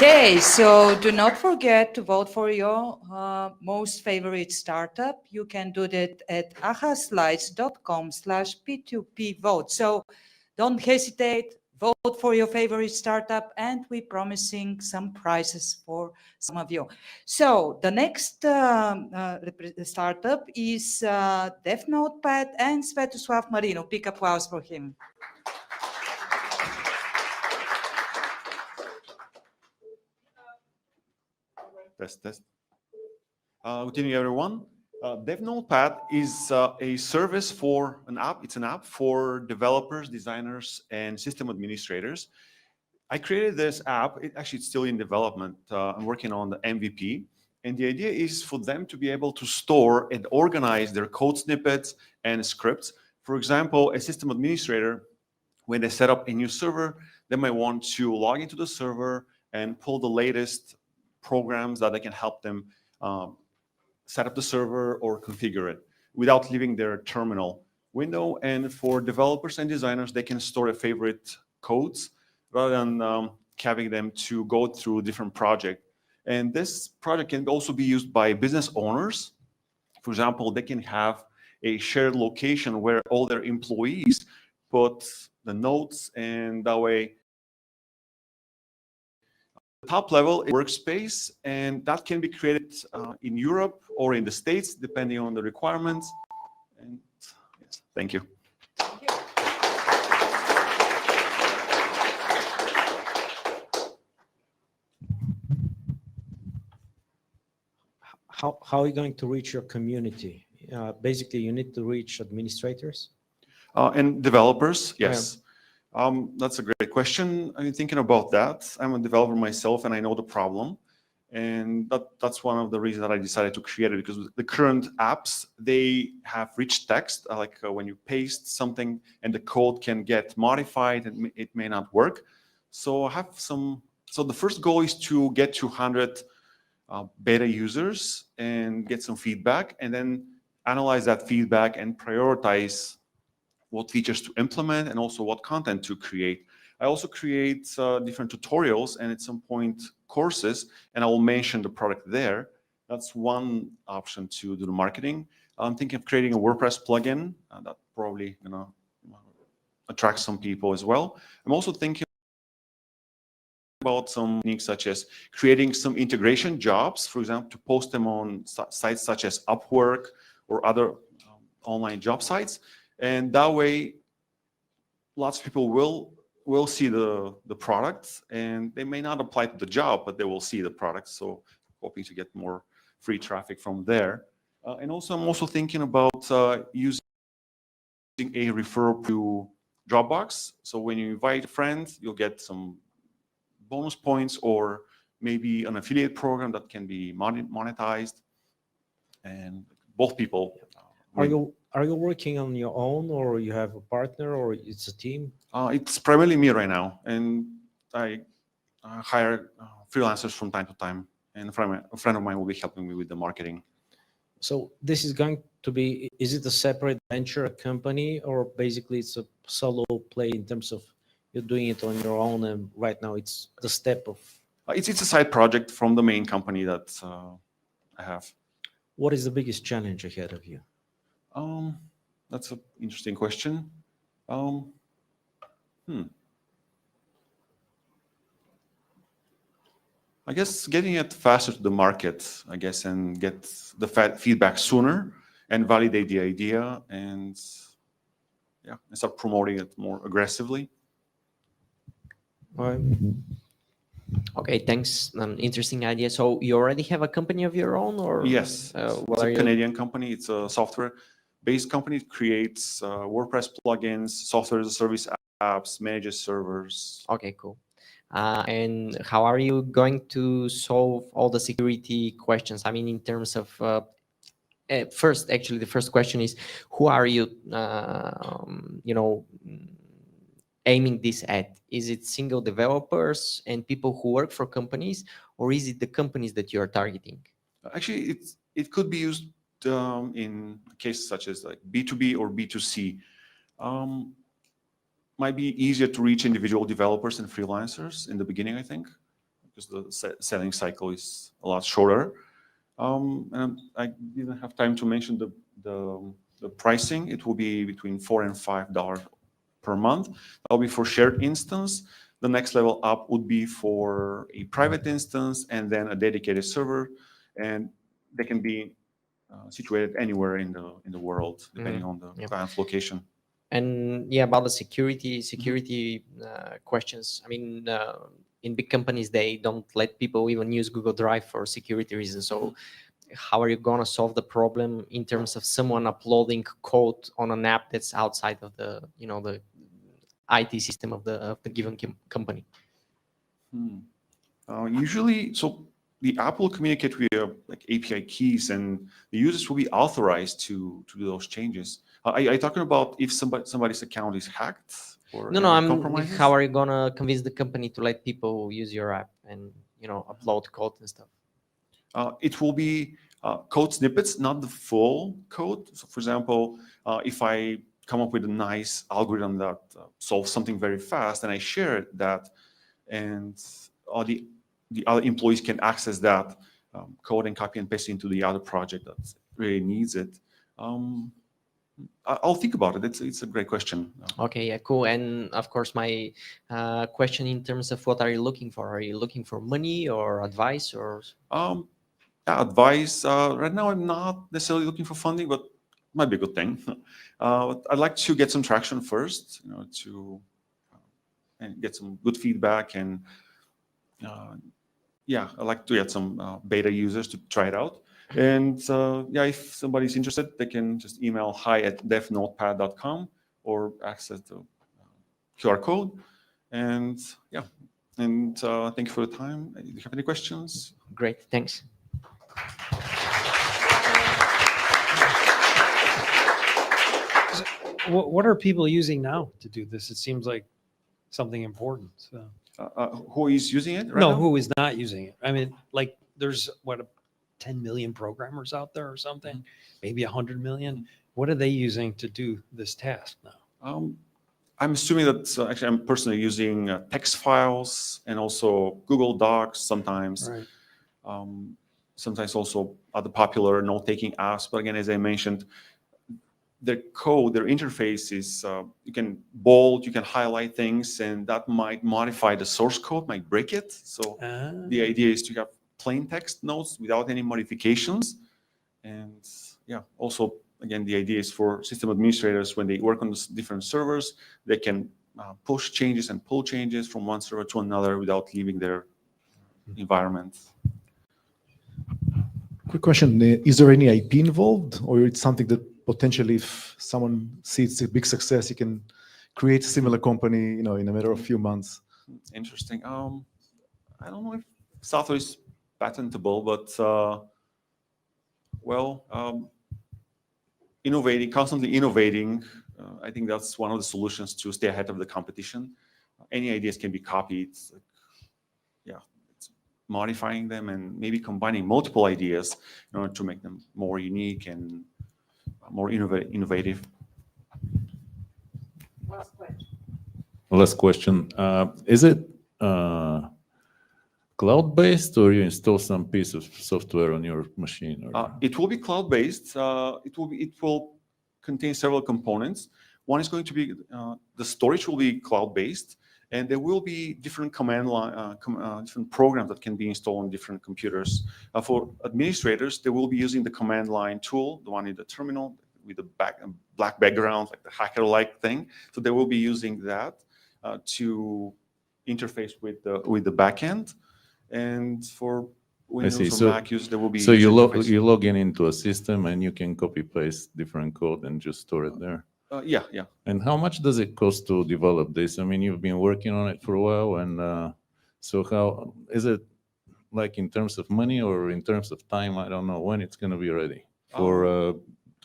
Okay, so do not forget to vote for your most favorite startup. You can do that at ahaslides.com/P2P vote. So don't hesitate, vote for your favorite startup, and we're promising some prizes for some of you. So the next startup is DevNotepad and Svetosław Marino. Big applause for him. Test. Good evening, everyone. DevNotepad is a service for an app. It's an app for developers, designers, and system administrators. I created this app. It's still in development. I'm working on the MVP. And the idea is for them to be able to store and organize their code snippets and scripts. For example, a system administrator, when they set up a new server, they might want to log into the server and pull the latest programs that they can help them set up the server or configure it without leaving their terminal window. And for developers and designers, they can store their favorite codes rather than having them to go through different projects. And this project can also be used by business owners. For example, they can have a shared location where all their employees put the notes, and that way the top level workspace, and that can be created in Europe or in the States, depending on the requirements. And yes, thank you. Thank you. How are you going to reach your community? Basically, you need to reach administrators? And developers, yes. That's a great question. I'm thinking about that. I'm a developer myself, and I know the problem. And that's one of the reasons that I decided to create it, because the current apps, they have rich text, like when you paste something and the code can get modified and it may not work. So I have some, so the first goal is to get to 100 beta users and get some feedback, and then analyze that feedback and prioritize what features to implement and also what content to create. I also create different tutorials and at some point courses, and I will mention the product there. That's one option to do the marketing. I'm thinking of creating a WordPress plugin that probably attract some people as well. I'm also thinking about some techniques such as creating some integration jobs, for example, to post them on sites such as Upwork or other online job sites. And that way, lots of people will see the product, and they may not apply to the job, but they will see the product. So hoping to get more free traffic from there. And also, I'm also thinking about using a referral to Dropbox. So when you invite a friend, you'll get some bonus points, or maybe an affiliate program that can be monetized, and both people. Are you working on your own, or you have a partner, or it's a team? It's primarily me right now, and I hire freelancers from time to time, and a friend of mine will be helping me with the marketing. So this is going to be, is it a separate venture, a company, or basically it's a solo play in terms of you're doing it on your own, and right now it's the step of... It's a side project from the main company that I have. What is the biggest challenge ahead of you? That's an interesting question. I guess getting it faster to the market, I guess, and get the feedback sooner and validate the idea, and yeah, and start promoting it more aggressively. Okay, thanks. Interesting idea. So you already have a company of your own, or? Yes, it's a Canadian company. It's a software-based company. It creates WordPress plugins, software as a service apps, manages servers. Okay, cool. And how are you going to solve all the security questions? I mean, in terms of first, actually, the first question is, who are you, aiming this at? Is it single developers and people who work for companies, or is it the companies that you are targeting? Actually, it could be used in cases such as like B2B or B2C. Might be easier to reach individual developers and freelancers in the beginning, I think, because the selling cycle is a lot shorter. And I didn't have time to mention the pricing. It will be between $4 and $5 per month. That'll be for shared instance. The next level up would be for a private instance and then a dedicated server, and they can be situated anywhere in the world, depending on the client's location. And yeah, about the security questions. I mean, in big companies, they don't let people even use Google Drive for security reasons. So how are you going to solve the problem in terms of someone uploading code on an app that's outside of the, the IT system of the given company? Usually, so the app will communicate via like API keys, and the users will be authorized to do those changes. Are you talking about if somebody's account is hacked or No, I'm. compromises? How are you gonna convince the company to let people use your app and upload code and stuff? It will be code snippets, not the full code. So, for example, if I come up with a nice algorithm that solves something very fast, and I share that, and all the other employees can access that code and copy and paste into the other project that really needs it. I'll think about it. It's a great question. Okay, yeah, cool. And of course, my question in terms of what are you looking for? Are you looking for money or advice or? Advice. Right now, I'm not necessarily looking for funding, but it might be a good thing. I'd like to get some traction first, and get some good feedback, and I'd like to get some beta users to try it out. And if somebody's interested, they can just email hi@devnotepad.com or access the QR code. And thank you for the time. Do you have any questions? Great, thanks. What are people using now to do this? It seems like something important. So. Who is using it right No, now? who is not using it? I mean, like there's 10 million programmers out there or something, maybe 100 million. What are they using to do this task now? I'm assuming that actually I'm personally using text files and also Google Docs sometimes. Right. Sometimes also other popular note-taking apps. But again, as I mentioned, their code, their interface is, you can bold, you can highlight things, and that might modify the source code, might break it. So the idea is to have plain text notes without any modifications. And also, again, the idea is for system administrators, when they work on different servers, they can push changes and pull changes from one server to another without leaving their environment. Quick question, is there any IP involved, or it's something that potentially if someone sees a big success, you can create a similar company, in a matter of a few months? Interesting. I don't know if software is patentable, but constantly innovating. I think that's one of the solutions to stay ahead of the competition. Any ideas can be copied. It's modifying them and maybe combining multiple ideas in order to make them more unique and more innovative. Last question. Is it cloud-based, or you install some piece of software on your machine? Or? It will be cloud-based. It will contain several components. One is going to be the storage will be cloud-based, and there will be different command line, different programs that can be installed on different computers. For administrators, they will be using the command line tool, the one in the terminal with the black background, like the hacker-like thing. So they will be using that to interface with the backend. And for Windows or Mac users, there will be. So you log into a system and you can copy paste different code and just store it there. Yeah. And how much does it cost to develop this? I mean, you've been working on it for a while, and so how is it, like in terms of money or in terms of time? I don't know when it's going to be ready to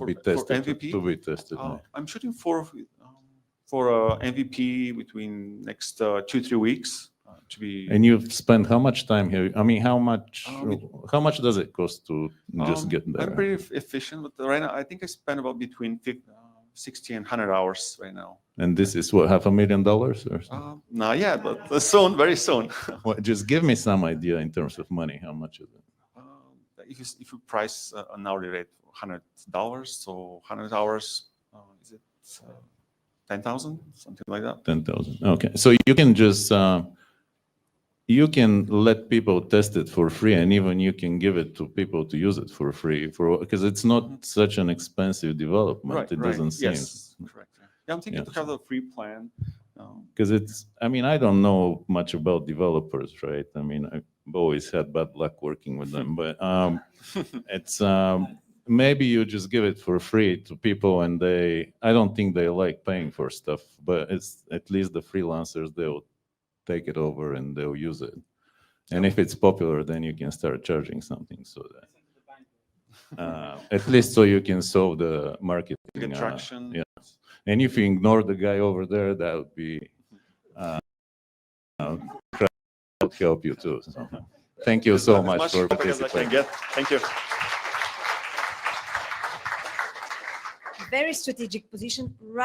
be tested. For MVP? To be tested. I'm shooting for MVP between next 2-3 weeks. To be. And you've spent how much time here? I mean, how much does it cost to just get there? I'm pretty efficient, but right now I think I spend about between 60 and 100 hours right now. And this is what, $500,000 or something? Not yet, but soon, very soon. Well, just give me some idea in terms of money. How much is it? If you price an hourly rate $100, so 100 hours, is it 10,000, something like that? 10,000. Okay, so you can just you can let people test it for free, and even you can give it to people to use it for free because it's not such an expensive development. Right, It right. doesn't seem. Yes, correct. Yeah, I'm thinking Yeah. to have the free plan. Because it's, I mean, I don't know much about developers, right? I mean, I've always had bad luck working with them, but it's maybe you just give it for free to people, and I don't think they like paying for stuff, but it's at least the freelancers, they'll take it over and they'll use it. And if it's popular, then you can start charging something so that at least so you can solve the marketing. Get traction. Yeah. And if you ignore the guy over there, that would be would help you too. So, thank you so much for feedback as I can participating. get. Thank you. Very strategic position right